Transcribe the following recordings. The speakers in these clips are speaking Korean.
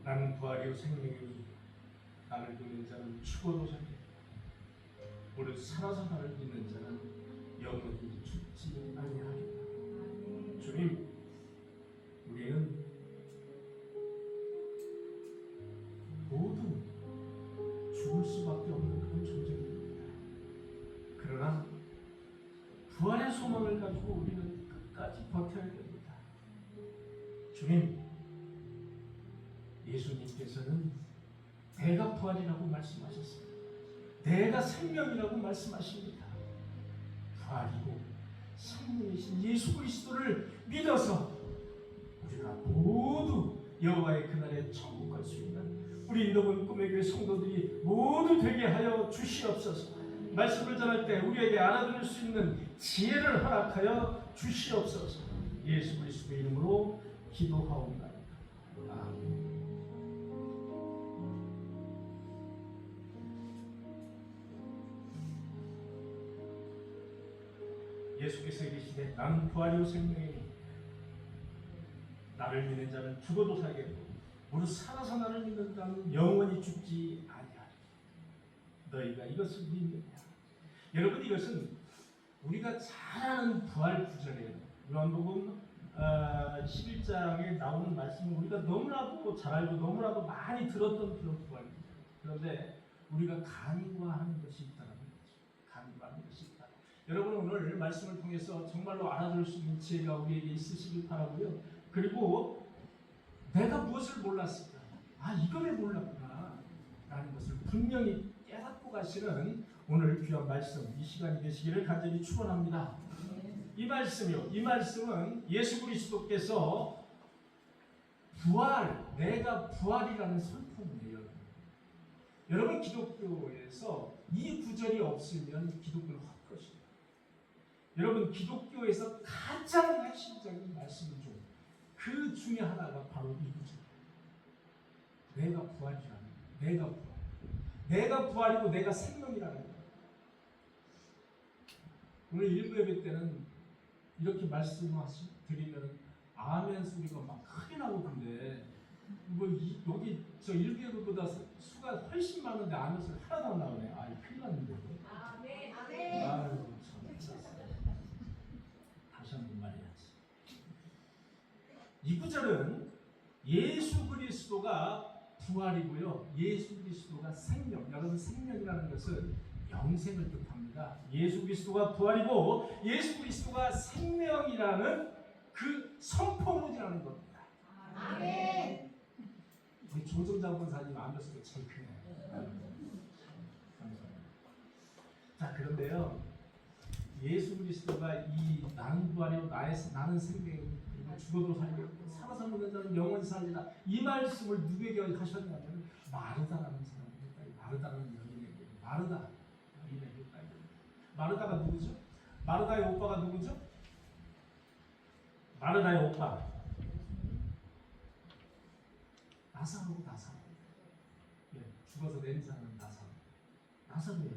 나는 부활이요 생명이니 나를 믿는 자는 죽어도 살겠다. 오늘 살아서 나를 믿는 자는 영원히 죽지 아니하리라. 주님, 우리는 모두 죽을 수밖에 없는 그런 존재입니다. 그러나 부활의 소망을 가지고 우리는 끝까지 버텨야 됩니다. 주님, 예수님께서는 내가 부활이라고 말씀하셨습니다. 내가 생명이라고 말씀하십니다. 부활이고 생명이신 예수 그리스도를 믿어서 우리가 모두 여호와의 그날에 천국 갈 수 있는 우리 인도본 꿈의 교회 성도들이 모두 되게 하여 주시옵소서. 말씀을 전할 때 우리에게 알아들을 수 있는 지혜를 허락하여 주시옵소서. 예수 그리스도의 이름으로 기도하옵나이다. 아멘. 예수께서 이르시되 나는 부활이요 생명이니 나를 믿는 자는 죽어도 살겠고 무릇 살아서 나를 믿는 자는 영원히 죽지 아니하리라. 너희가 이것을 믿느냐? 여러분, 이것은 우리가 잘 아는 부활 구절이에요. 요한복음 11장에 나오는 말씀은 우리가 너무나도 잘 알고 너무나도 많이 들었던 그런 부활 구절. 그런데 우리가 간과하는 것이 있다는 거죠. 간과하는 것이 있다. 여러분, 오늘 말씀을 통해서 정말로 알아들을 수 있는 지혜가 우리에게 있으시길 바라고요. 그리고 내가 무엇을 몰랐을까? 이걸 몰랐구나 라는 것을 분명히 깨닫고 가시는 오늘 귀한 말씀, 이 시간이 되시기를 간절히 축원합니다. 이 말씀은 예수 그리스도께서 부활, 내가 부활이라는 선포문이에요. 여러분, 기독교에서 이 구절이 없으면 기독교는 헛것이에요. 여러분, 기독교에서 가장 핵심적인 말씀 중 그 중에 하나가 바로 이 구절. 내가 부활이라는 거예요. 내가 부활이고 내가 생명이라는 거예요. 오늘 일부 예배 때는 이렇게 말씀드리면 아멘 소리가 막 크게 나오던데 여기 저 일부 예배보다 수가 훨씬 많은데 아멘 소리 하나도 안 나오네. 큰일 났는데. 아멘. 아유, 참. 다시 한번 말해야지. 이 구절은 예수 그리스도가 부활이고요. 예수 그리스도가 생명. 여러분, 생명이라는 것은 영생을 뜻합니다. 예수 그리스도가 부활이고 예수 그리스도가 생명이라는 그 선포문이라는 겁니다. 아멘. 우리 조정자 권사님 안배수가 제일 크네요. 감사합니다. 자, 그런데요, 예수 그리스도가 이 나는 부활이요 나는 생명이고 죽어도 살겠고 살아서 믿는 자는 영원히 살리라, 이 말씀을 누구에게 하셨냐면 마르다라는 사람입니다. 마르다라는 여인에게. 마르다 여인에게. 마르다가 누구죠? 마르다의 오빠가 누구죠? 마르다의 오빠 나사로. 예, 죽어서 냄새나는 나사로예요.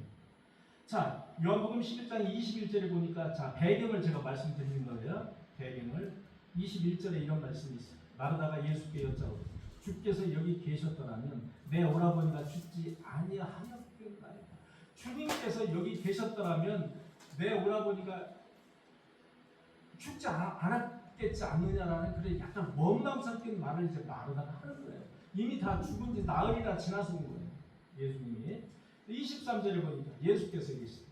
자, 요한복음 11장 21절에 보니까, 자, 배경을 제가 말씀드리는 거예요. 배경을 21절에 이런 말씀이 있어요. 마르다가 예수께 여짜오되 주께서 여기 계셨더라면 내 오라버니가 죽지 아니하였겠나이다. 주님께서 여기 계셨더라면 내 오라버니가 죽지 않았겠지 않느냐라는 그런 약간 원망 섞인 말을 이제 마르다가 하는 거예요. 이미 다 죽은 지 나흘이나 지나서 온 거예요. 예수님이. 23절에 보니까 예수께서 계시죠.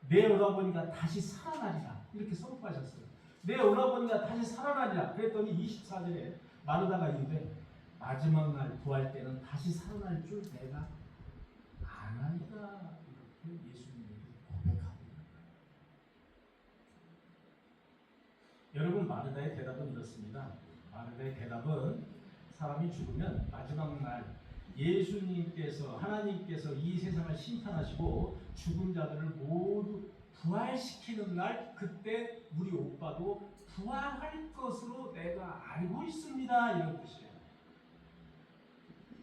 내 오라버니가 다시 살아나리라 이렇게 선포하셨어요. 내 오라버니가 다시 살아나리라. 그랬더니 24절에 마르다가 이르되 마지막 날 부활 때는 다시 살아날 줄 내가 아나이다. 이렇게 예수님이 고백합니다. 여러분, 마르다의 대답은 이렇습니다. 마르다의 대답은 사람이 죽으면 마지막 날 예수님께서, 하나님께서 이 세상을 심판하시고 죽은 자들을 모두 부활시키는 날, 그때 우리 오빠도 부활할 것으로 내가 알고 있습니다. 이런 뜻이에요.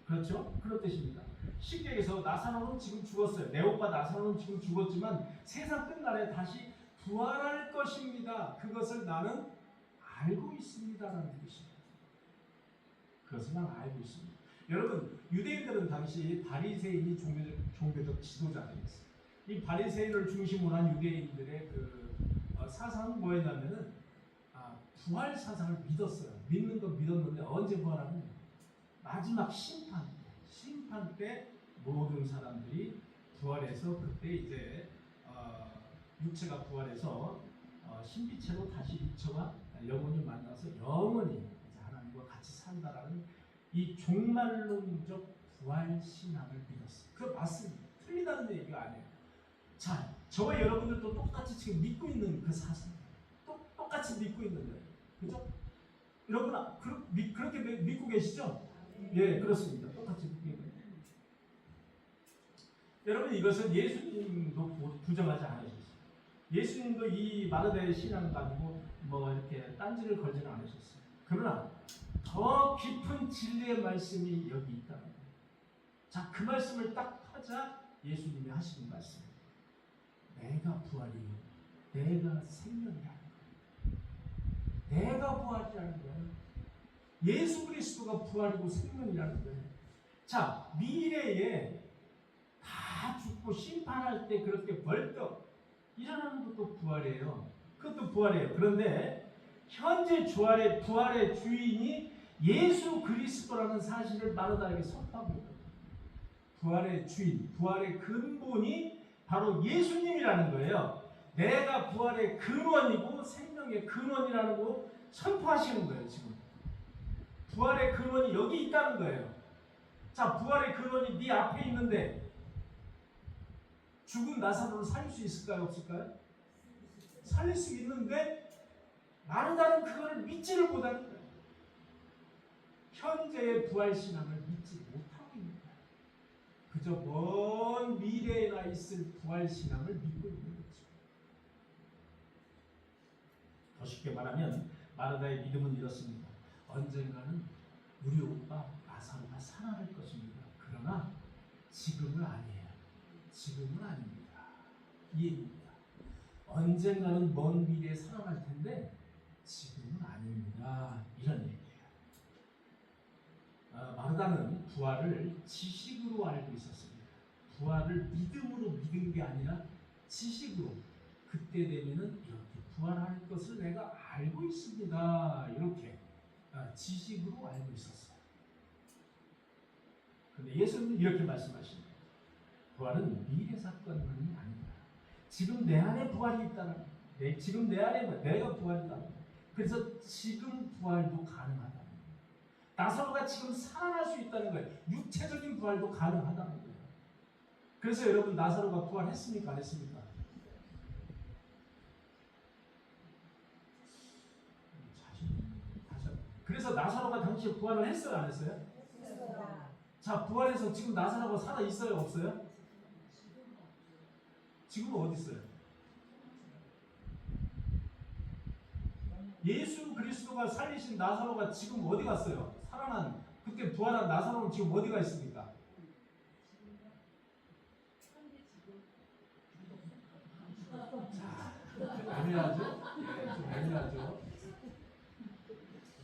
그렇죠? 그런 뜻입니다. 쉽게 얘기해서 나사로는 지금 죽었어요. 내 오빠 나사로는 지금 죽었지만 세상 끝날에 다시 부활할 것입니다. 그것을 나는 알고 있습니다라는 뜻입니다. 그것을 난 알고 있습니다. 여러분 유대인들은 당시 바리새인이 종교적 지도자들이었어요. 이 바리새인을 중심으로 한 유대인들의 사상은 뭐였냐면은 부활 사상을 믿었어요. 믿는 건 믿었는데 언제 부활하느냐? 마지막 심판 때 모든 사람들이 부활해서 그때 이제 육체가 부활해서 신비체로 다시 육체와 영혼이 만나서 영원히 이제 하나님과 같이 산다라는 이 종말론적 부활 신앙을 믿었어요. 그거 맞습니다. 틀리다는 얘기가 아니에요. 자, 저와 여러분들도 똑같이 지금 믿고 있는 그 사상, 똑같이 믿고 있는 거예요. 그죠? 여러분 그렇게 믿고 계시죠? 예, 그렇습니다. 똑같이 믿고 있는 거예요. 여러분 이것은 예수님도 부정하지 않으셨어요. 예수님도 이 마르다의 신앙을 가지고 뭐 이렇게 딴지를 걸지는 않으셨어요. 그러나 더 깊은 진리의 말씀이 여기 있다는 거예요. 자, 그 말씀을 딱 하자 예수님이 하시는 말씀입니다. 내가 부활이요, 내가 생명이라는 거예요. 내가 부활이라는 거예요. 예수 그리스도가 부활이고 생명이라는 거예요. 자, 미래에 다 죽고 심판할 때 그렇게 벌떡 일어나는 것도 부활이에요. 그것도 부활이에요. 그런데 현재 부활의 주인이 예수 그리스도라는 사실을 마르다에게 선포하고 있다. 부활의 주인, 부활의 근본이 바로 예수님이라는 거예요. 내가 부활의 근원이고 생명의 근원이라는 거 선포하시는 거예요. 지금 부활의 근원이 여기 있다는 거예요. 자, 부활의 근원이 네 앞에 있는데 죽은 나사로를 살릴 수 있을까요? 없을까요? 살릴 수 있는데 마르다는 그거를 믿지를 못하는 거예요. 현재의 부활신앙을 믿지 못하고 있는 거예요. 그저 먼 미래에나 있을 부활신앙을 믿고 있는 거죠. 더 쉽게 말하면 마르다의 믿음은 이렇습니다. 언젠가는 우리 오빠 나사로가 살아날 것입니다. 그러나 지금은 아니에요. 지금은 아닙니다. 이 얘기입니다. 언젠가는 먼 미래에 살아날 텐데 지금은 아닙니다. 이런 얘기예요. 마르다는 부활을 지식으로 알고 있었습니다. 부활을 믿음으로 믿은 게 아니라 지식으로, 그때 되면은 이렇게 부활할 것을 내가 알고 있습니다. 이렇게 지식으로 알고 있었어요. 그런데 예수님은 이렇게 말씀하십니다. 부활은 미래 사건만이 아니다. 지금 내 안에 부활이 있다는, 지금 내 안에 내가 부활이다. 그래서 지금 부활도 가능하다. 나사로가 지금 살아날 수 있다는 거예요. 육체적인 부활도 가능하다는 거예요. 그래서 여러분 나사로가 부활했습니까? 안 했습니까? 그래서 나사로가 당시에 부활을 했어요? 안 했어요? 했어요. 자, 부활해서 지금 나사로가 살아 있어요? 없어요? 지금은 어디 있어요? 예수 그리스도가 살리신 나사로가 지금 어디 갔어요? 살아난 그때 부활한 나사로는 지금 어디가 있습니까? 자, 애매하죠? 좀 애매하죠?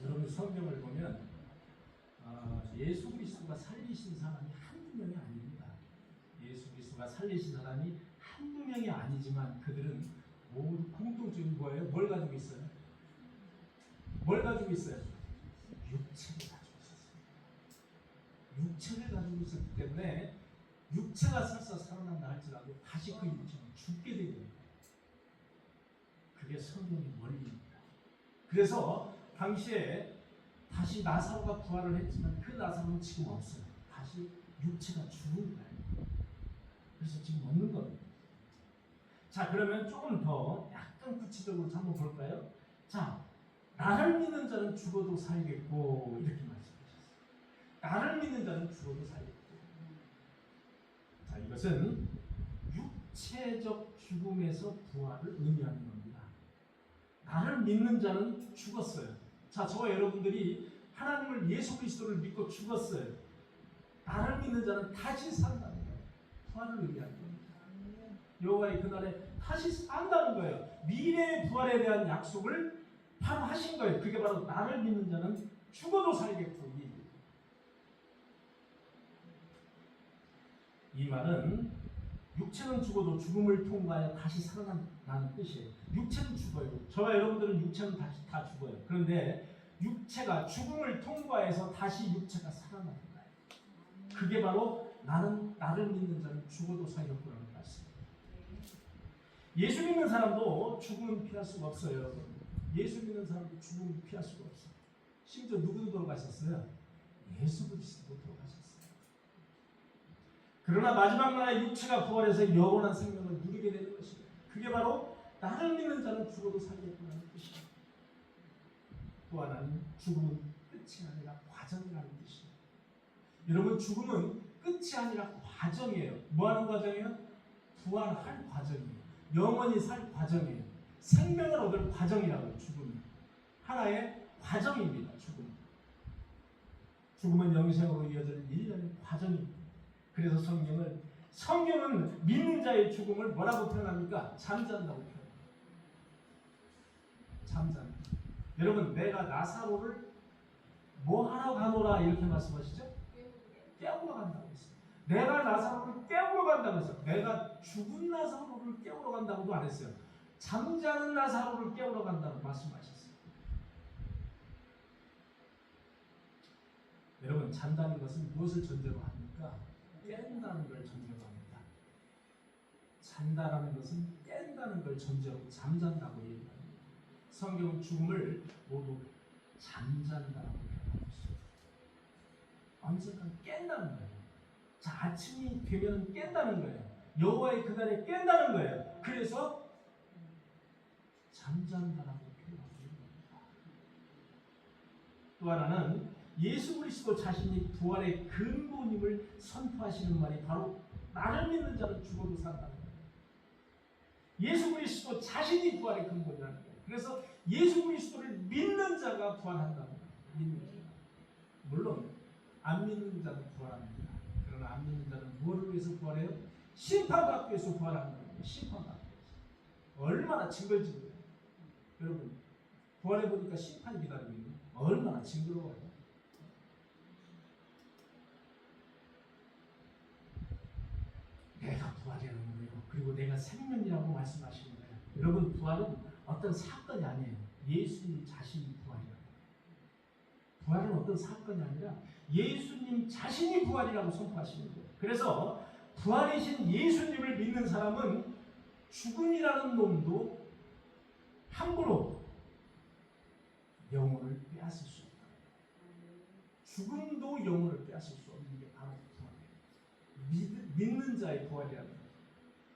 여러분 성경을 보면 예수 그리스도가 살리신 사람이 한두 명이 아닙니다. 예수 그리스도가 살리신 사람이 한두 명이 아니지만 그들은 모두 공통적인 거예요. 뭘 가지고 있어요? 뭘 가지고 있어요? 육체를 가지고 있었어요. 육체를 가지고 있었기 때문에 육체가 설사 살아난다 할지라도 다시 그 육체는 죽게 되거든요. 그게 성경의 원리입니다. 그래서 당시에 다시 나사로가 부활을 했지만 그 나사로는 지금 없어요. 다시 육체가 죽은 거예요. 그래서 지금 없는 겁니다. 자, 그러면 조금 더 약간 구체적으로 한번 볼까요? 자, 나를 믿는 자는 죽어도 살겠고 이렇게 말씀하셨어요. 나를 믿는 자는 죽어도 살겠고. 자, 이것은 육체적 죽음에서 부활을 의미하는 겁니다. 나를 믿는 자는 죽었어요. 자, 저와 여러분들이 하나님을 예수 그리스도를 믿고 죽었어요. 나를 믿는 자는 다시 산다는 거예요. 부활을 의미하는 겁니다. 여호와의 그날에 다시 산다는 거예요. 미래의 부활에 대한 약속을 바로 하신 거예요. 그게 바로 나를 믿는 자는 죽어도 살겠고. 이 말은 육체는 죽어도 죽음을 통과하여 다시 살아난다는 뜻이에요. 육체는 죽어요. 저와 여러분들은 육체는 다시 다 죽어요. 그런데 육체가 죽음을 통과해서 다시 육체가 살아나는 거예요. 그게 바로 나를 믿는 자는 죽어도 살겠구나는 말씀이에요. 예수 믿는 사람도 죽음은 피할 수가 없어요, 여러분. 예수 믿는 사람도 죽음은 피할 수가 없어요. 심지어 누구도 돌아가셨어요? 예수 그리스도도 돌아가셨어요. 그러나 마지막 날에 육체가 부활해서 영원한 생명을 누리게 되는 것이에요. 그게 바로 나를 믿는 자는 죽어도 살겠구나는 뜻이에요. 또 하나는 죽음은 끝이 아니라 과정이라는 뜻이에요. 여러분, 죽음은 끝이 아니라 과정이에요. 뭐하는 과정이에요? 부활할 과정이에요. 영원히 살 과정이에요. 생명을 얻을 과정이라고요. 죽음은 하나의 과정입니다. 죽음은 영생으로 이어질 일련의 과정입니다. 그래서 성경은 믿는 자의 죽음을 뭐라고 표현합니까? 잠잔다고 표현합니다. 잠잔다. 여러분, 내가 나사로를 뭐 하러 가노라 이렇게 말씀하시죠? 깨우러 간다고 했어요. 내가 나사로를 깨우러 간다고 했어요. 내가 죽은 나사로를 깨우러 간다고도 안 했어요. 잠자는 나사로를 깨우러 간다고 말씀하셨어요. 여러분, 잔다는 것은 무엇을 전제로 합니까? 깬다는 걸 전제로 합니다. 잔다라는 것은 깬다는 걸 전제로 잠잔다고 얘기합니다. 성경은 죽음을 모두 잠잔다라고 표현하고 있어요. 언젠가 깬다는 거예요. 자, 아침이 되면 깬다는 거예요. 여호와의 그날에 깬다는 거예요. 그래서 잠잔다라고 표현하고 있는 겁니다. 또 하나는 예수 그리스도 자신이 부활의 근본임을 선포하시는 말이 바로 나를 믿는 자는 죽어도 산다는 거예요. 예수 그리스도 자신이 부활의 근본이라는 거예요. 그래서 예수 그리스도를 믿는 자가 부활한다는 거예요. 믿는 자. 물론 안 믿는 자는 부활합니다. 그러나 안 믿는 자는 무엇을 위해서 부활해요? 심판받기 위해서 부활하는 거예요. 심판받기 위해서. 얼마나 징글징글해요. 여러분, 부활해보니까 심판이 기다리고 있는 얼마나 징그러워요. 내가 부활이라는 거예요. 그리고 내가 생명이라고 말씀하시는 거예요. 여러분, 부활은 어떤 사건이 아니에요. 예수님 자신이 부활이라고. 부활은 어떤 사건이 아니라 예수님 자신이 부활이라고 선포하시는 거예요. 그래서 부활이신 예수님을 믿는 사람은 죽음이라는 놈도 함부로 영혼을 빼앗을 수 없다. 죽음도 영혼을 빼앗을 수 없는 게 바로 부활이에요. 믿는 자의 부활이라는 거예요.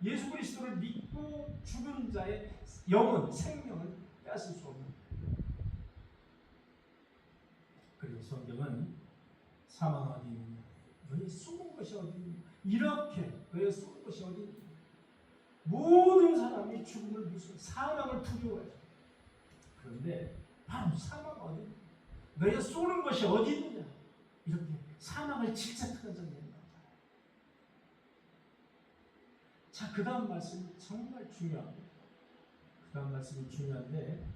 예수 그리스도를 믿고 죽은 자의 영혼, 생명을 빼앗을 수 없는 거예요. 그리고 성경은 사망 어디 있느냐? 너희 숨은 것이 어디 있느냐? 이렇게 너희 숨은 것이 어디 있느냐? 모든 사람이 죽음을 무서워 사망을 두려워해요. 그런데 바로 사망 어디 있느냐? 너희 쏘는 것이 어디 있느냐? 이렇게 사망을 질책하는 장면이 나와요. 자, 그 다음 말씀이 정말 중요합니다. 그 다음 말씀이 중요한데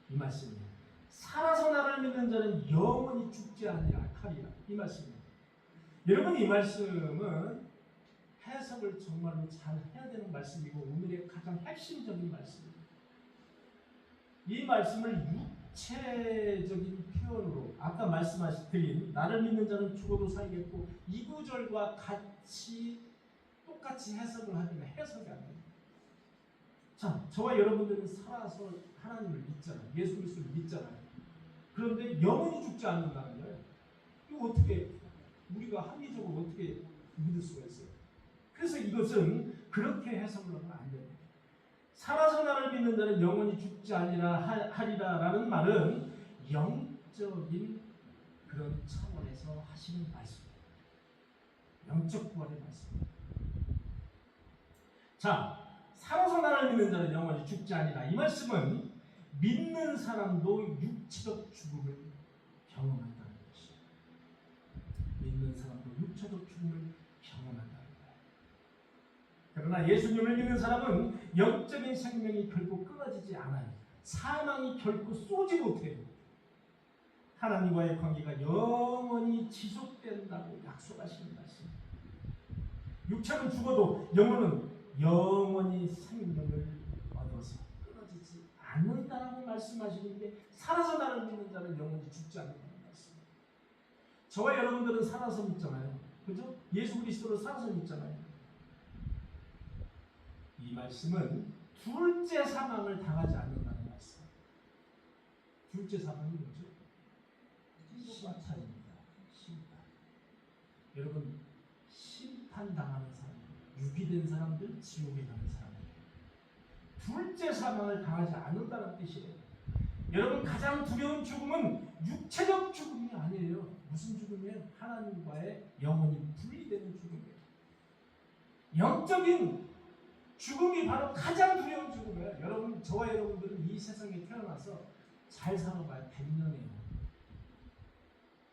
이 말씀이에요. 살아서 나를 믿는 자는 영원히 죽지 아니하리라. 이 말씀입니다. 여러분, 이 말씀은 해석을 정말로 잘 해야 되는 말씀이고 오늘의 가장 핵심적인 말씀입니다. 이 말씀을 육체적인 표현으로 아까 말씀드린 나를 믿는 자는 죽어도 살겠고 이 구절과 똑같이 해석을 하면 해석이 안 됩니다. 자, 저와 여러분들은 살아서 하나님을 믿잖아요. 예수 그리스도를 믿잖아요. 그런데 영원히 죽지 않는다는 거예요. 이거 어떻게 우리가 합리적으로 어떻게 믿을 수가 있어요? 그래서 이것은 그렇게 해석을 하면 안 됩니다. 살아서 나를 믿는 자는 영원히 죽지 아니라 하리라라는 말은 영적인 그런 차원에서 하시는 말씀입니다. 영적 부활의 말씀입니다. 자, 살아서 나를 믿는 자는 영원히 죽지 아니라 이 말씀은 믿는 사람도 육체적 죽음을 경험한다는 것이에요. 믿는 사람도 육체적 죽음을 경험한다는 거예요. 그러나 예수님을 믿는 사람은 영적인 생명이 결코 끊어지지 않아요. 사망이 결코 쏘지 못해요. 하나님과의 관계가 영원히 지속된다고 약속하시는 말씀입니다. 육체는 죽어도 영혼은 영원히 생명을 얻어서 끊어지지 않는다라고 말씀하시는데, 살아서 나를 믿는 자는 영원히 죽지 않는다는 말씀입니다. 저와 여러분들은 살아서 믿잖아요. 그죠? 예수 그리스도를 살아서 믿잖아요. 이 말씀은 둘째 사망을 당하지 않는다는 말씀. 둘째 사망이 뭐죠? 심판입니다. 심판. 여러분, 심판당하는 사람, 유기된 사람들, 지옥에 가는 사람들. 둘째 사망을 당하지 않는다는 뜻이에요. 여러분, 가장 두려운 죽음은 육체적 죽음이 아니에요. 무슨 죽음이에요? 하나님과의 영혼이 분리되는 죽음이에요. 영적인 죽음이 바로 가장 두려운 죽음이에요. 여러분, 저와 여러분들은 이 세상에 태어나서 잘 살아봐요. 100년이에요.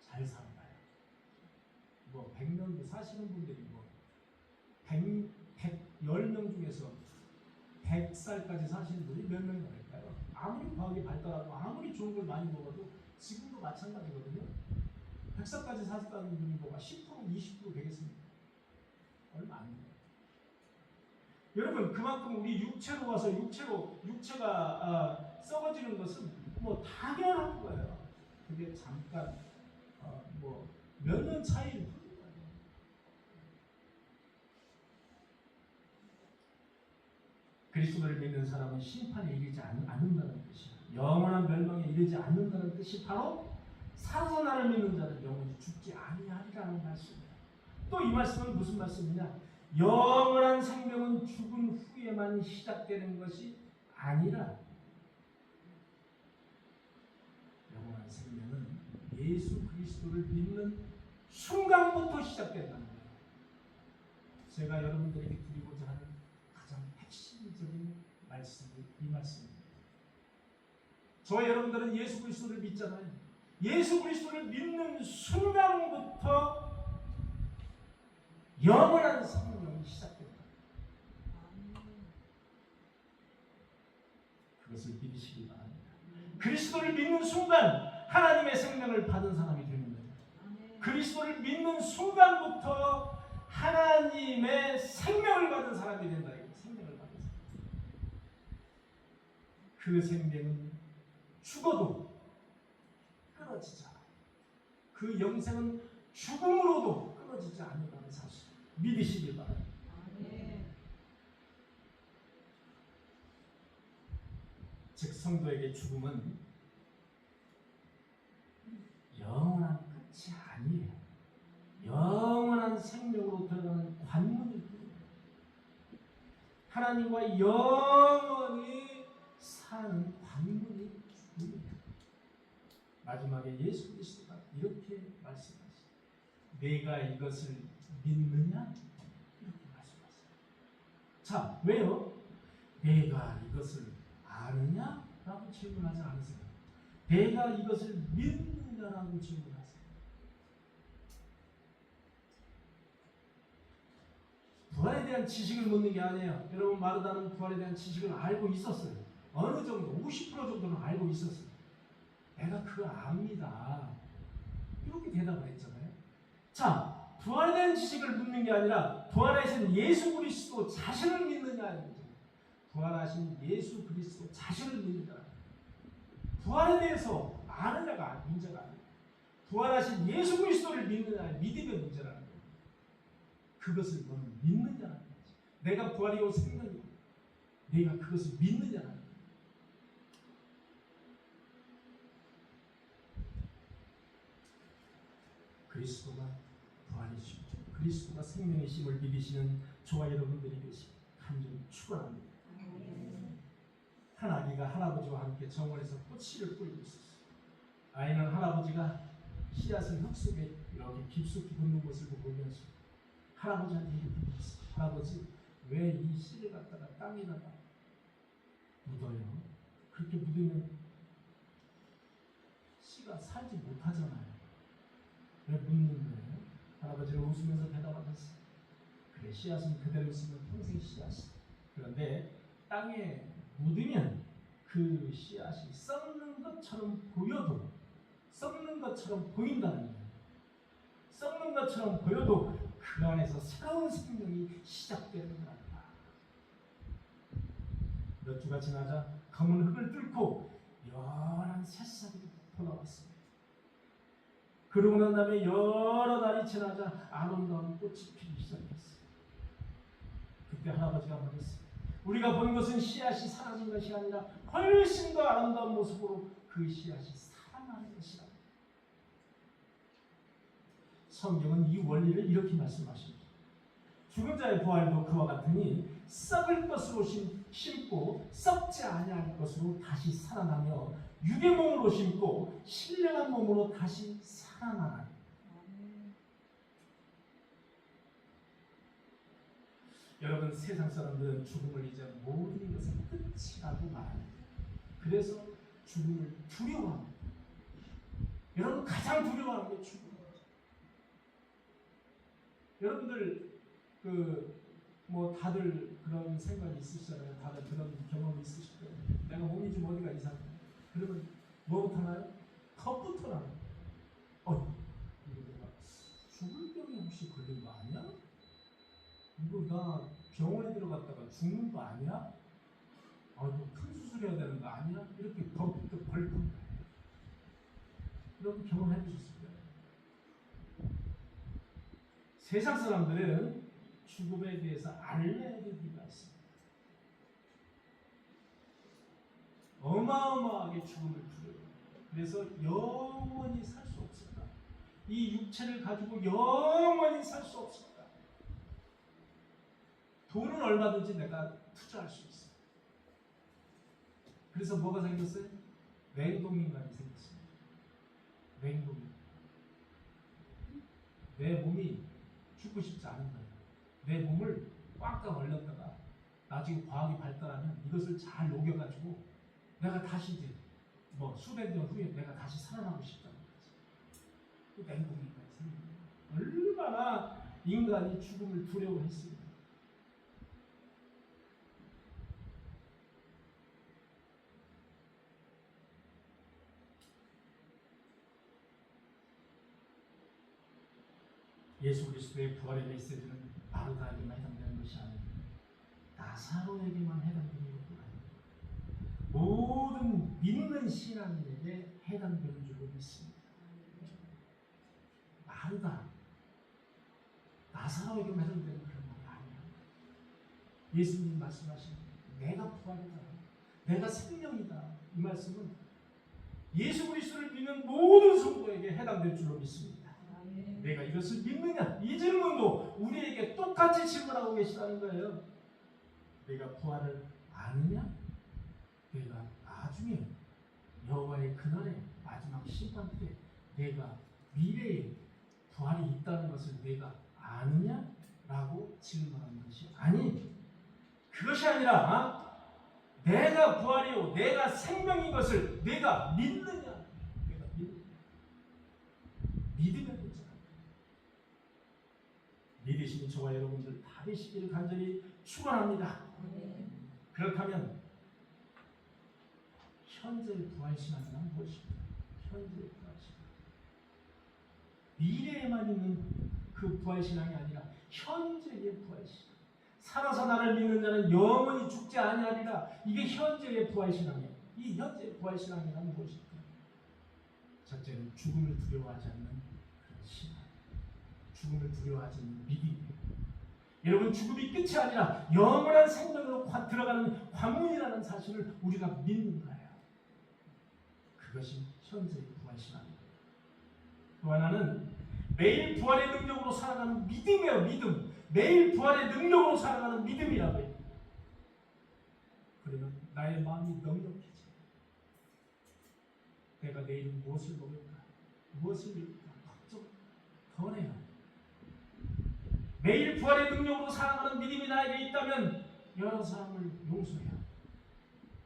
잘 살아봐요. 뭐 100년도 사시는 분들이 뭐 10명 중에서 100살까지 사시는 분이 몇 명이 될까요? 아무리 과학이 발달하고 아무리 좋은 걸 많이 먹어도 지금도 마찬가지거든요. 100살까지 사셨다는 분이 뭐가 10%, 20% 되겠습니까? 얼마 안 돼요. 여러분, 그만큼 우리 육체로 와서 육체가 썩어지는 것은 뭐 당연한 거예요. 그게 잠깐 뭐 몇 년 차이일 뿐이에요. 그리스도를 믿는 사람은 심판에 이르지 않는다는 뜻이에요. 영원한 멸망에 이르지 않는다는 뜻이 바로 살아서 나를 믿는 자는 영원히 죽지 아니하리라는 말씀이에요. 또 이 말씀은 무슨 말씀이냐? 영원한 생명은 죽은 후에만 시작되는 것이 아니라, 영원한 생명은 예수 그리스도를 믿는 순간부터 시작된다는 거예요. 제가 여러분들에게 드리고자 하는 가장 핵심적인 말씀이 이 말씀입니다. 저와 여러분들은 예수 그리스도를 믿잖아요. 예수 그리스도를 믿는 순간부터 영원한 생명이 시작된다. 그것을 믿으시기 바랍니다. 그리스도를 믿는 순간 하나님의 생명을 받은 사람이 되는 거예요. 그리스도를 믿는 순간부터 하나님의 생명을 받은 사람이 된다. 생명을 받은 사람. 그 생명은 죽어도 끊어지지 않아요. 그 영생은 죽음으로도 끊어지지 않는다는 사실 믿으시길 바랍니다. 즉 성도에게 죽음은 영원한 끝이 아니에요. 영원한 생명으로 들어가는 관문일 뿐이에요. 하나님과 영원히 사는 관문이 죽음이에요. 마지막에 예수 그리스도가 이렇게 말씀하시죠. 내가 이것을 믿느냐? 이렇게 말씀하세요. 자, 왜요? 내가 이것을 아느냐? 라고 질문하지 않으세요. 내가 이것을 믿느냐라고 질문하세요. 부활에 대한 지식을 묻는 게 아니에요. 여러분, 마르다는 부활에 대한 지식을 알고 있었어요. 어느 정도, 50% 정도는 알고 있었어요. 내가 그걸 압니다. 이렇게 대답을 했잖아요. 자, 부활에 대한 지식을 묻는 게 아니라 부활하신 예수 그리스도 자신을 믿느냐. 부활하신 예수 그리스도 자신을 믿느냐. 부활에 대해서 아느냐가 문제가 아니에요. 부활하신 예수 그리스도를 믿느냐, 믿음의 문제라는 거예요. 그것을 너는 믿느냐라는 거지. 내가 부활이고 생명이고 내가 그것을 믿느냐라는 거예요. 그리스도가 부활이시고 그리스도가 생명이심을 믿으시는 저와 여러분들이 되시 간절히 축원합니다. 한 아기가 할아버지와 함께 정원에서 꽃씨를 뿌리고 있었어요. 아이는 할아버지가 씨앗을 흙 속에 이렇게 깊숙이 묻는 것을 보면서 할아버지한테 이렇게 물었어요. 할아버지, 왜 이 씨를 갖다가 땅에다가 묻어요? 그렇게 묻으면 씨가 살지 못하잖아요. 왜 묻는 거예요? 할아버지는 웃으면서 대답하셨어요. 그래, 씨앗은 그대로 있으면 평생 씨앗이. 그런데 땅에 묻으면 그 씨앗이 썩는 것처럼 보여도, 썩는 것처럼 보인다는 거예요. 썩는 것처럼 보여도 그 그 안에서 새로운 생명이 시작되는 거다. 몇 주가 지나자 검은 흙을 뚫고 연한 새싹이 돌아왔습니다. 그러고 난 다음에 여러 달이 지나자 아름다운 꽃이 피기 시작했어요. 그때 할아버지가 말했어요. 우리가 본 것은 씨앗이 사라진 것이 아니라 훨씬 더 아름다운 모습으로 그 씨앗이 살아나는 것이다. 성경은 이 원리를 이렇게 말씀하십니다. 죽은 자의 부활도 그와 같으니 썩을 것으로 심고 썩지 아니할 것으로 다시 살아나며 육의 몸으로 심고 신령한 몸으로 다시 살아나라. 여러분, 세상 사람들은 죽음을 이제 모든 것의 끝이라고 말합니다. 그래서 죽음을 두려워합니다. 여러분, 가장 두려워하는 게 죽음입니다. 여러분들 다들 그런 생각이 있으시잖아요. 다들 그런 경험이 있으실 거예요. 내가 몸이 좀 어디가 이상해. 그러면 뭐부터 나요? 겁부터 나요. 이거 내가 죽을 병에 혹시 걸린 거 아니야? 이거 나 병원에 들어갔다가 죽는 거 아니야? 이거 큰 수술해야 되는 거 아니야? 이렇게 겁부터 벌컥. 여러분 경험해 보셨을 거예요. 세상 사람들은 죽음에 대해서 알려야 될 이유가 있습니다. 어마어마하게 죽음을 두려워해요. 그래서 영원히 살 수 없을까? 이 육체를 가지고 영원히 살 수 없을까? 돈은 얼마든지 내가 투자할 수 있어요. 그래서 뭐가 생겼어요? 냉동인간이 생겼습니다. 냉동인간. 내 몸이 죽고 싶지 않은 거예요. 내 몸을 꽉꽉 얼렸다가 나중에 과학이 발달하면 이것을 잘 녹여가지고 내가 다시 이제 수백 년 후에 내가 다시 살아나고 싶다는 거지. 냉동인간이 생깁니다. 얼마나 인간이 죽음을 두려워했습니까? 예수 그리스도의 부활의 메시지는 마르다에게만 해당되는 것이 아니고 나사로에게만 해당되는 것도 아니고 모든 믿는 신앙인에게 해당되는 줄로 믿습니다. 마르다, 나사로에게만 해당되는 그런 말이 아니야. 예수님 말씀하신 내가 부활이다, 내가 생명이다, 이 말씀은 예수 그리스도를 믿는 모든 성도에게 해당될 줄로 믿습니다. 내가 이것을 믿느냐? 이 질문도 우리에게 똑같이 질문하고 계시다는 거예요. 내가 부활을 아느냐? 내가 나중에 여호와의 그날에 마지막 심판 때 내가 미래에 부활이 있다는 것을 내가 아느냐? 라고 질문하는 것이 아니, 그것이 아니라 내가 부활이요 내가 생명인 것을 내가 믿느냐? 내가 믿으면 믿으시는 저와 여러분들 다 되시기를 간절히 축원합니다. 그렇다면 현재의 부활신앙이란 무엇입니까? 현재의 부활신앙, 미래에만 있는 그 부활신앙이 아니라 현재의 부활신앙. 살아서 나를 믿는 자는 영원히 죽지 아니하리라. 이게 현재의 부활신앙이에요. 이 현재의 부활신앙이란 무엇입니까? 첫째는 죽음을 두려워하지 않는 그런 신앙, 죽음을 두려워하지 않는 믿음. 여러분, 죽음이 끝이 아니라 영원한 생명으로 들어가는 관문이라는 사실을 우리가 믿는 거예요. 그것이 현재의 부활신앙입니다. 또 하나는 매일 부활의 능력으로 살아가는 믿음이에요. 믿음. 매일 부활의 능력으로 살아가는 믿음이라고 해요. 그러면 나의 마음이 넉넉해져. 내가 내일 무엇을 먹을까? 무엇을 입을까? 걱정 덜 해요. 매일 부활의 능력으로 살아가는 믿음이 나에게 있다면 여러 사람을 용서해요.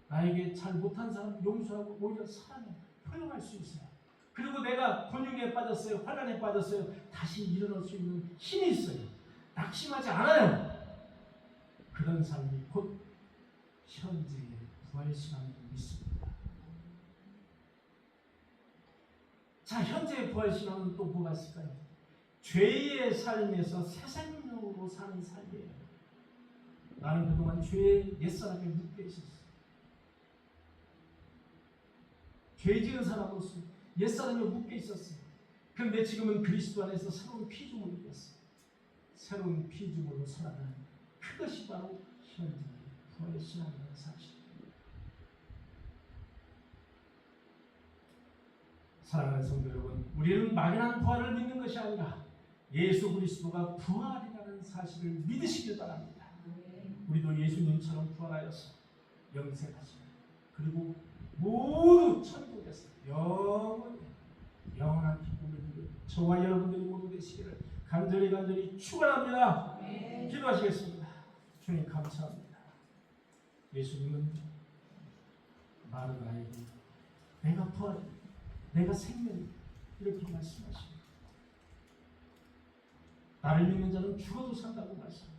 나에게 잘 못한 사람을 용서하고 오히려 사랑해, 포용할 수 있어요. 그리고 내가 곤욕에 빠졌어요, 환난에 빠졌어요, 다시 일어날 수 있는 힘이 있어요. 낙심하지 않아요. 그런 삶이 곧 현재의 부활신앙을 믿습니다. 자, 현재의 부활신앙은 또 뭐가 있을까요? 죄의 삶에서 새 생명으로 사는 삶이에요. 나는 그동안 죄의 옛사람에 묶여 있었어. 죄 지은 사람으로서 옛사람에 묶여 있었어. 그런데 지금은 그리스도 안에서 새로운 피조물이 됐어. 새로운 피조물로 살아가는 그것이 바로 현재 부활의 신앙이라는 사실입니다. 사랑하는 성도 여러분, 우리는 막연한 부활을 믿는 것이 아니라 예수 그리스도가 부활이라는 사실을 믿으시길 바랍니다. 우리도 예수님처럼 부활하여서 영생하시고 그리고 모두 천국에서 영원한 기쁨을 누리는 저와 여러분들이 모두 되시기를 간절히 축원합니다. 기도하시겠습니다. 주님 감사합니다. 예수님은 마르다에게 내가 부활, 내가 생명 이렇게 말씀하십니다. 나를 믿는 자는 죽어도 산다고 말씀하십니다.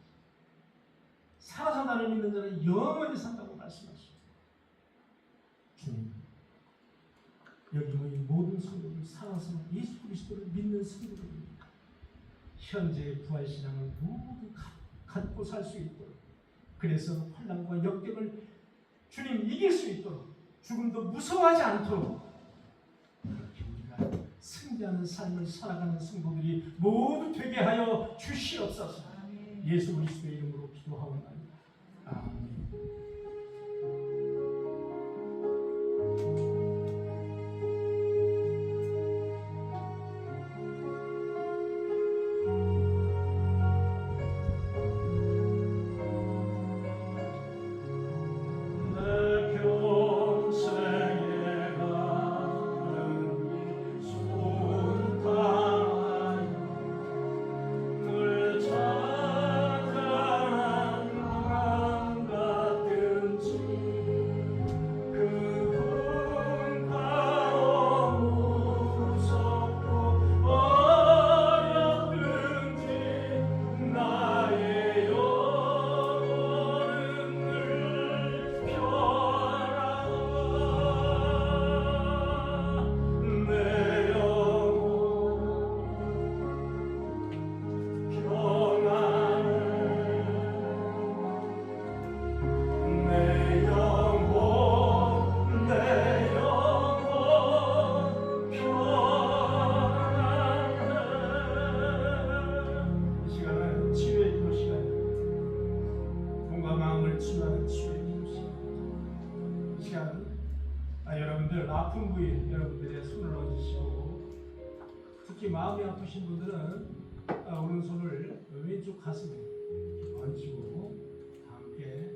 살아서 나를 믿는 자는 영원히 산다고 말씀하십니다. 주님, 여기 모인 모든 성도들 살아서 예수 그리스도를 믿는 성도들입니다. 현재의 부활신앙을 모두 갖고 살 수 있도록, 그래서 환난과 역경을 주님 이길 수 있도록, 죽음도 무서워하지 않도록 그렇게 우리가 승리하는 삶을 살아가는 성도들이 모두 되게 하여 주시옵소서. 예수 그리스도의 이름으로 기도하옵나이다. 아멘. 여러분들 아픈 부위 여러분들의 손을 얹으시고, 특히 마음이 아프신 분들은 오른손을 왼쪽 가슴에 얹고 함께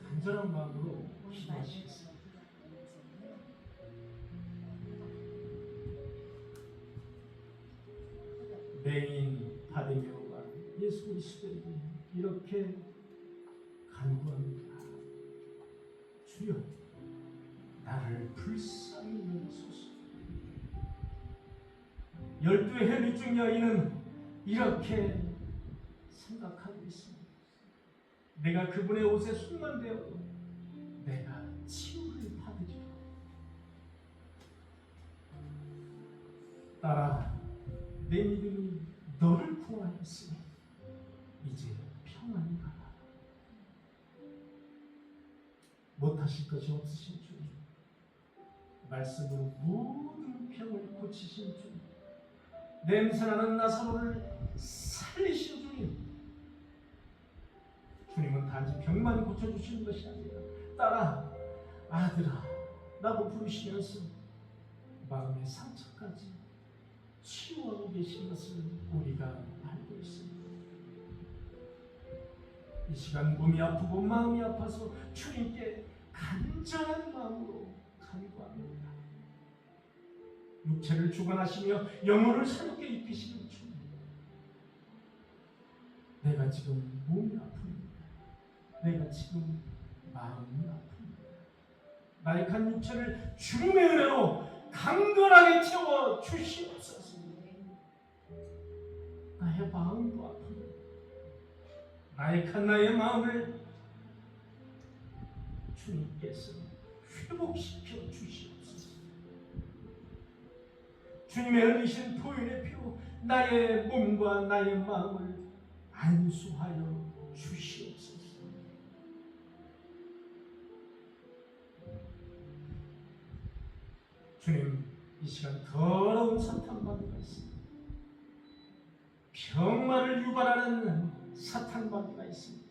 간절한 마음으로 기도하시겠습니다. 맹인 바디메오가 예수 그리스도에게 이렇게 간구합니다. 주여, 나를 불쌍히 여기소서. 12 혈류증 여인은 이렇게 생각하고 있습니다. 내가 그분의 옷에 손만 대어도 내가 치유를 받으리라. 딸아, 내 믿음이 너를 구원하였으니 이제 평안히 가라. 못하실 것이 없으신 주님, 말씀으로 모든 병을 고치신 주님, 냄새나는 나사로를 살리신 주님, 주님은 단지 병만 고쳐주시는 것이 아니라 딸아, 아들아 라고 부르시면서 마음의 상처까지 치유하고 계신 것을 우리가 알고 있습니다. 이 시간 몸이 아프고 마음이 아파서 주님께 간절한 마음으로 간구합니다. 육체를 주관하시며 영혼을 사롭게 입히시는 주님, 내가 지금 몸이 아픕니다. 내가 지금 마음이 아픕니다. 나약한 육체를 주님의 은혜로 강건하게 채워 주시옵소서. 나의 마음도 아픕니다. 나약한 나의 마음을 주님께서 회복시켜 주시옵소서. 주님의 흘리신 보혈의 피로 나의 몸과 나의 마음을 안수하여 주시옵소서. 주님, 이 시간 더러운 사탄마귀가 있습니다. 병마를 유발하는 사탄마귀가 있습니다.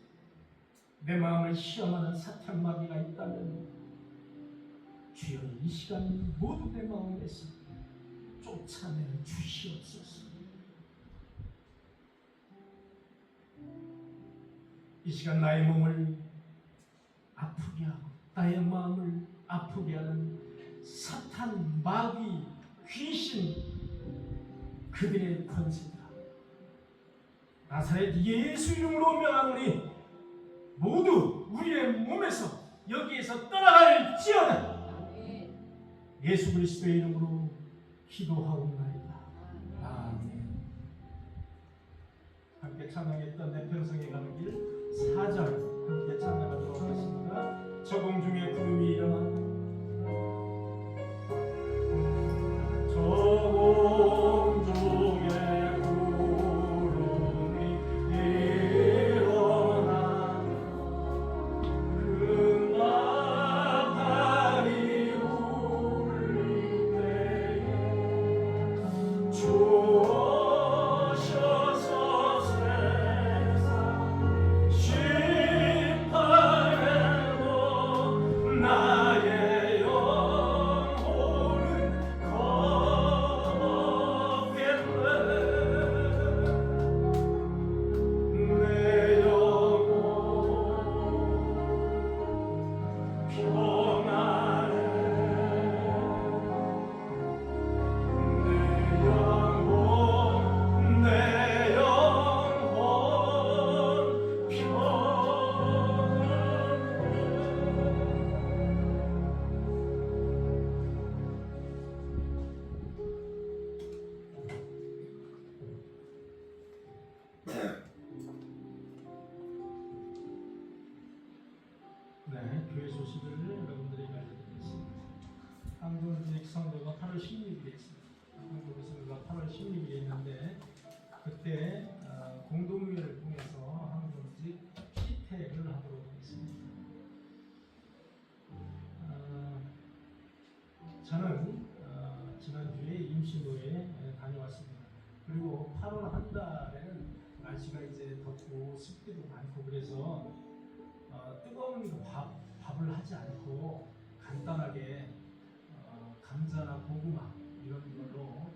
내 마음을 시험하는 사탄마귀가 있다면 주여 이 시간 모두 내 마음에서 쫓아내 주시옵소서. 이 시간 나의 몸을 아프게 하고 나의 마음을 아프게 하는 사탄, 마귀, 귀신, 그들의 권세들아, 나사렛 예수 이름으로 명하노니 모두 우리의 몸에서 여기에서 떠나갈지어다. 예수 그리스도의 이름으로 기도하옵나이다. 아멘. 함께 찬양했던 내 평생에 가는 길 4절 함께 찬양하도록 하겠습니다. 저공 중에 구름이 일어나 저공 중에 구름이 일어나 금방하리 울릴 때에 주셔서 세상 심판에도 나의 영혼은 걷겠네. 내 영혼 평안해. 내 영혼 네, 교회 소식을 여러분들에게 알려드리겠습니다. 한국직 선거가 8월 16일에 있습니다. 한국 선거가 8월 16일에 있는데 그때 공동의회를 통해서 한국직 피택을 하도록 하겠습니다. 저는 지난주에 임신호에 다녀왔습니다. 그리고 8월 한 달에는 날씨가 이제 덥고 습기도 많고 그래서 뜨거운 밥을 하지 않고 간단하게 감자나 고구마 이런 유로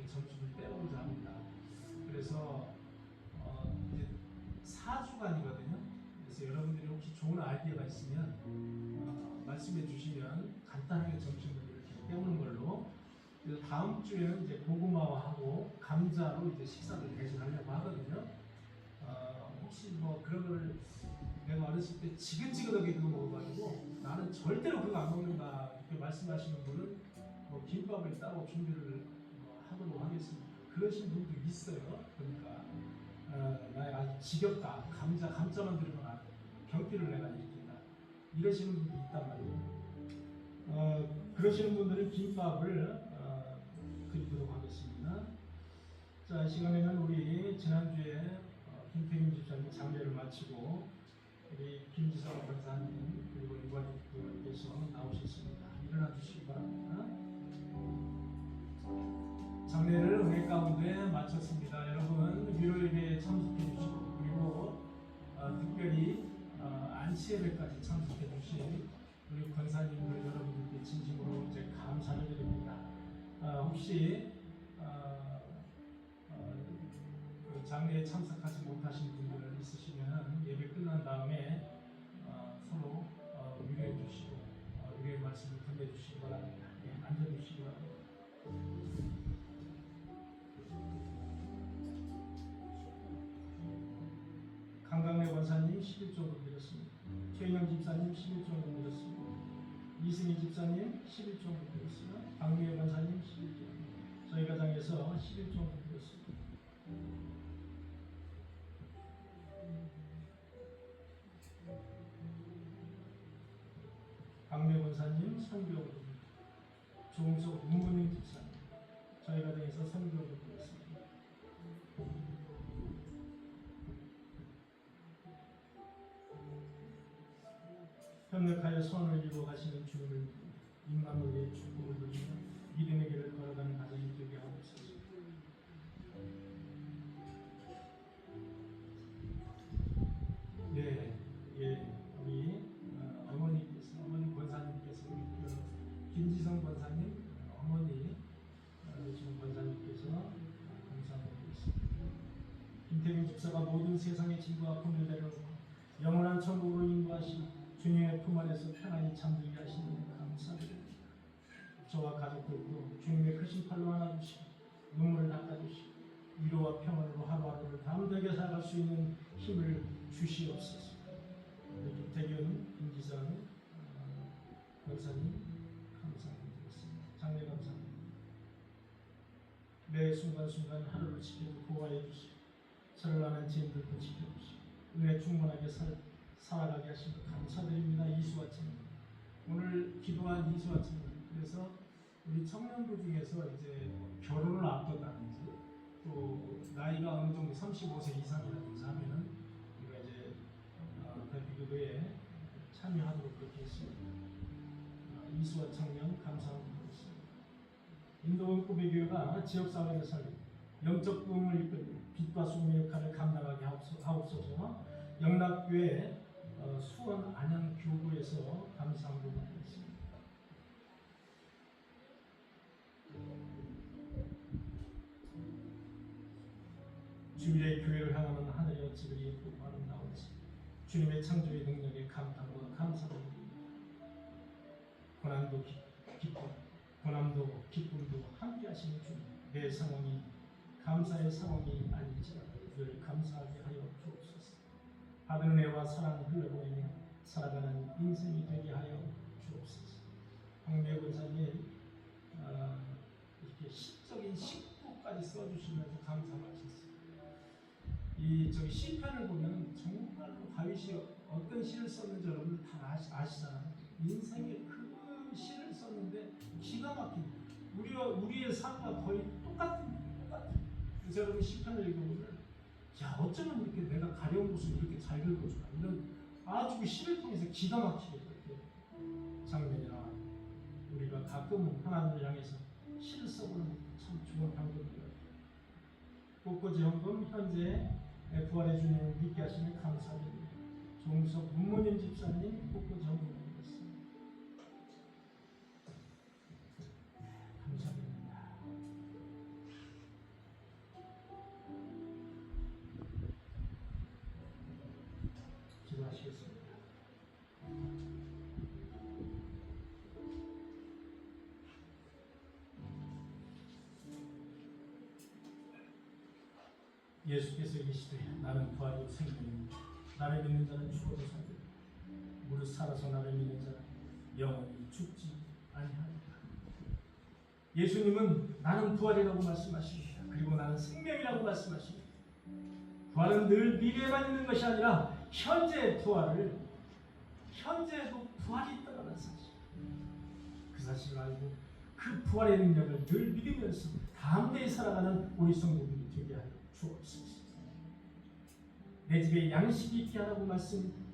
점심을 때우고자 합니다. 그래서 이제 4주간이거든요. 그래서 여러분들이 혹시 좋은 아이디어가 있으면 말씀해 주시면 간단하게 점심을 이렇게 때우는 걸로. 그래서 다음 주에는 이제 고구마하고 감자로 이제 식사를 대신하려고 하거든요. 혹시 뭐 그런 걸 내가 어렸을 때 지긋지긋하게 그거 먹어가지고 나는 절대로 그거 안 먹는다 이렇게 말씀하시는 분은 뭐 김밥을 따로 준비를 하도록 하겠습니다. 그러신 분도 있어요. 그러니까 나 아주 지겹다. 감자만 들으면 경기를 내가 일으킨다. 이러시는 분도 있단 말이에요. 그러시는 분들은 김밥을 드리도록 하겠습니다. 자, 이 시간에는 우리 지난주에 김태균 집사님 장례를 마치고 우리 김지성 권사님 그리고 이관님께서 나오셨습니다. 일어나 주시기 바랍니다. 장례를 은혜 가운데 마쳤습니다. 여러분 위로예배에 참석해 주시고 그리고 특별히 안치예배까지 참석해 주신 우리 권사님들 여러분들께 진심으로 이제 감사를 드립니다. 혹시 그 장례에 참석하지 못하신 분들 있으시면 예배 끝난 다음에 서로 위로해 주시고 위로의 말씀을 전해 주시기 바랍니다. 앉아 주시기 바랍니다. 강강래 권사님 11조를 드렸습니다. 최인영 집사님 11조를 드렸습니다. 이승희 집사님 11조를 드렸습니다. 박미애 권사님 11조. 저희 가정에서 11조를 드렸습니다. 박미애 권사님 선교를 조홍석 문모님 집사님 가정에서 선교를 드렸습니다. 협력하여 선을 이루어 가시는 주님을 임마누엘의 축복을 누리며 믿음의 길을 걸어가는 가정이 되게 하옵소서. 우리 어머니 권사님께서 김지성 권사님 어머니 지금 권사님께서 감사하고 있습니다. 김태균 집사가 모든 세상의 짐과 아픔을 내려놓고 영원한 천국으로 인도하시고 주님의 품 안에서 편안히 잠들게 하시니 감사드립니다. 저와 가족들도 주님의 크신 팔로 안아주시고 눈물을 닦아주시고 위로와 평안으로 하루하루를 담대하게 살아갈 수 있는 힘을 주시옵소서. 우리 김태균, 김지성 권사님 감사드리겠습니다. 장례 감사합니다. 매 순간순간 하루를 지켜도 보호해 주시고 저를 아는 지인들도 지켜주시고 은혜 충만하게 살아가게 하시니 감사드립니다. 이수아청 오늘 기도한 이수아청 그래서 우리 청년들 중에서 이제 결혼을 앞뒀다든지 또 나이가 어느 정도 35세 이상이라든지 하면은 우리가 이제 대피기도에 참여하도록 그렇게 했습니다. 이수아 청년 감사합니다. 인도 꿈의 교회가 지역사회를 살리고 영적 부흥을 이끌고 빛과 소금의 역할을 감당하게 하옵소서. 영락교회 수원 안양교구에서 감사함을 드리겠습니다. 주일의 교회를 향하는 하늘의 어찌그리 예쁘고 아름다운지 주님의 창조의 능력에 감탄과 감사드립니다. 고난도 기쁨, 고난도 기쁨도 함께 하시는 주님, 내 상황이 감사의 상황이 아닐지라도 늘 감사하게 하여 주옵소서. 받은 은혜와 사랑을 흘려보내며 살아가는 인생이 되게 하여 주옵소서. 황배 권사님 이렇게 시적인 식구까지 써주시면서 감사 마쳤습니다. 이 시편을 보면 정말로 다윗이 어떤 시를 썼는지 여러분 다 아시잖아요. 인생의 그 시를 썼는데 기가 막힙니다. 우리의 삶과 거의 똑같은. 그래서 여러분 시편을 읽어보면 야 어쩌면 이렇게 내가 가려운 곳을 이렇게 잘 긁어주나 이런 아주 그 시를 통해서 기가 막히게 이렇게 장면이 나와요. 우리가 가끔은 하나님을 향해서 시를 써보는 참 좋은 방법이에요. 꽃꽂이 헌금 현재 부활의 주님을 믿게 하시니 감사드립니다. 종석 문모님 집사님 꽃꽂이 헌금 드리겠습니다. 감사드립니다. 기도하시겠습니다. 예수께서 이르시되 나는 부활이요 생명입니다. 나를 믿는 자는 죽어도 살리라. 무릇 살아서 나를 믿는 자는 영원히 죽지 아니하리라. 예수님은 나는 부활이라고 말씀하십니다. 그리고 나는 생명이라고 말씀하십니다. 부활은 늘 미래에만 있는 것이 아니라 현재도 부활이 있다는 사실. 그 사실을 알고 그 부활의 능력을 늘 믿으면서 담대히 살아가는 우리 성도들이 되게 하여 주옵소서. 내 집에 양식이 있게 하라고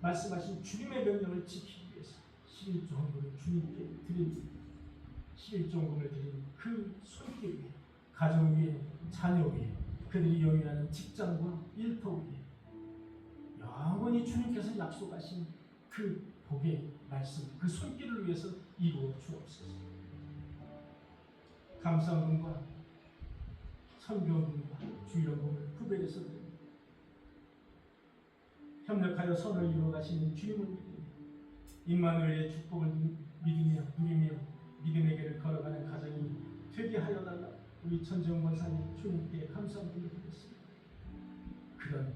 말씀하신 주님의 명령을 지키기 위해서 11조 헌금을 주님께 드립니다. 11조 헌금을 드리는 그 손길 위에 가정 위에 자녀 위에 그들이 영위하는 직장과 일터 위에 영원히 주님께서 약속하신 그 복의 말씀 그 손길을 위해서 이루어 주옵소서. 감사헌금과 선교헌금과 주일헌금을 구별해서 드립니다. 협력하여 선을 이루어 가시는 주님을 믿으며 임마누엘의 축복을 믿으며 누리며 믿음의 길을 걸어가는 가정이 되게 하여 달라. 우리 천정 권사님 주님께 감사함을 드리겠습니다. 그런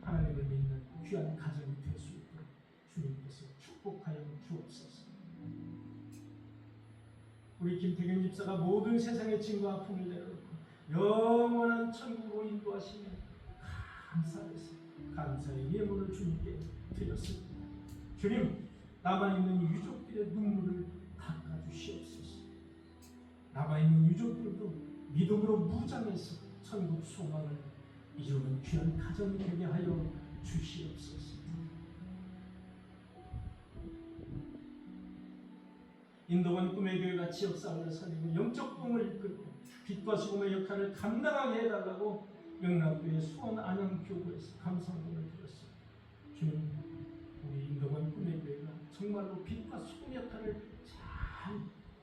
하나님을 믿는 귀한 가정이 될 수 있도록 주님께서 축복하여 주옵소서. 우리 김태균 집사가 모든 세상의 짐과 아픔을 내려놓고 영원한 천국으로 인도하시며 감사해서 감사의 예물을 주님께 드렸습니다. 주님, 남아있는 유족들의 눈물을 닦아주시옵소서. 남아있는 유족들도 믿음으로 무장해서 천국 소망을 이루는 귀한 가정이 되게 하여 주시옵소서. 인도원 꿈의 교회가 지역사회를 살리고 영적 부흥을 이끌고 빛과 소금의 역할을 감당하게 해달라고 영남교회 수원 안양교구에서 감사원을 드렸습니다. 주님, 우리 인도원 꿈의 교회가 정말로 빛과 소금 역할을 잘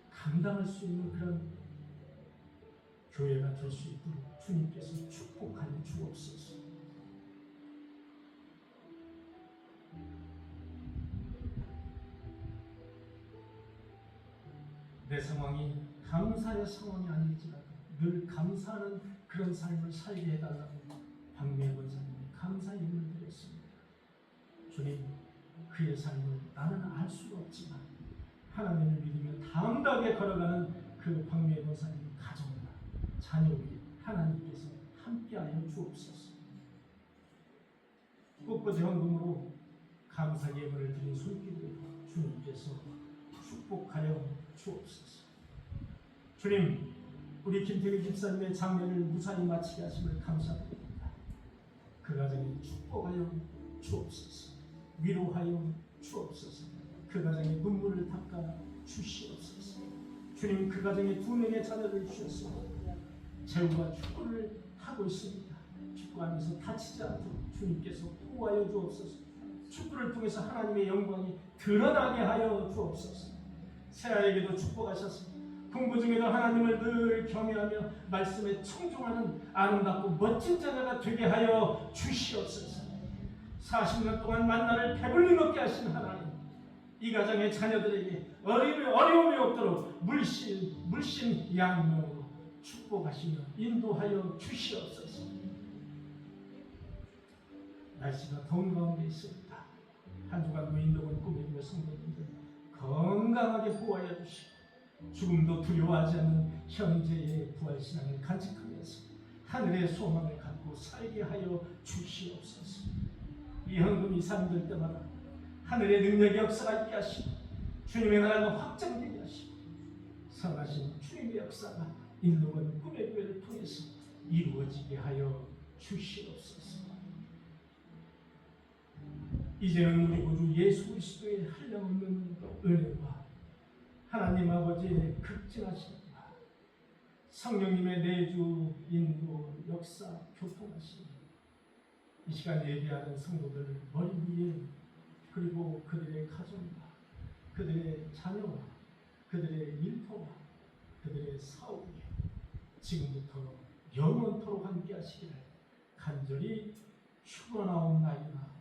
감당할 수 있는 그런 교회가 될 수 있도록 주님께서 축복하여 주옵소서. 내 상황이 감사의 상황이 아닐지라도 늘 감사하는 그런 삶을 살게 해달라고 박미애 권사님이 감사의 힘을 드렸습니다. 주님, 그의 삶을 나는 알 수가 없지만 하나님을 믿으며 담대하게 걸어가는 그 박미애 권사님 가정과 자녀에게 하나님께서 함께하여 주옵소서. 꽃꽂이 헌금으로 감사 예물을 드린 손길을 주님께서 축복하여 주옵소서. 주님, 우리 김태기 집사님의 장례를 무사히 마치게 하심을 감사드립니다. 그 가정에 축복하여 주옵소서. 위로하여 주옵소서. 그 가정에 눈물을 닦아 주시옵소서. 주님, 그 가정에 2명의 자녀를 주셨습니다. 재우가 축구를 하고 있습니다. 축구하면서 다치지 않도록 주님께서 보호하여 주옵소서. 축구를 통해서 하나님의 영광이 드러나게 하여 주옵소서. 세아에게도 축복하셨습니다. 공부 중에도 하나님을 늘 경외하며 말씀에 청종하는 아름답고 멋진 자녀가 되게 하여 주시옵소서. 40년 동안 만나를 배불리 먹게 하신 하나님, 이 가정의 자녀들에게 어려움이 없도록 물씬 양육으로 축복하시며 인도하여 주시옵소서. 날씨가 더운 가운데 있습니다. 한 주간도 인도원 꿈의 교회 성도님들 건강하게 보호하여 주시고 죽음도 두려워하지 않는 현재의 부활신앙을 간직하면서 하늘의 소망을 갖고 살게 하여 주시옵소서. 이 헌금이 삶들 때마다 하늘의 능력의 역사가 있게 하시고 주님의 나라가 확장되게 하시고 선하신 주님의 역사가 인도원 꿈의 교회를 통해서 이루어지게 하여 주시옵소서. 이제는 우리 구주 예수 그리스도의 한량없는 은혜와 하나님 아버지의 극진하심과 성령님의 내주, 인도, 역사, 교통하심, 이 시간 예배하는 성도들 머리 위에 그리고 그들의 가정과 그들의 자녀와 그들의 일터와 그들의 사업에 지금부터 영원토록 함께 하시기를 간절히 축원하옵나이다.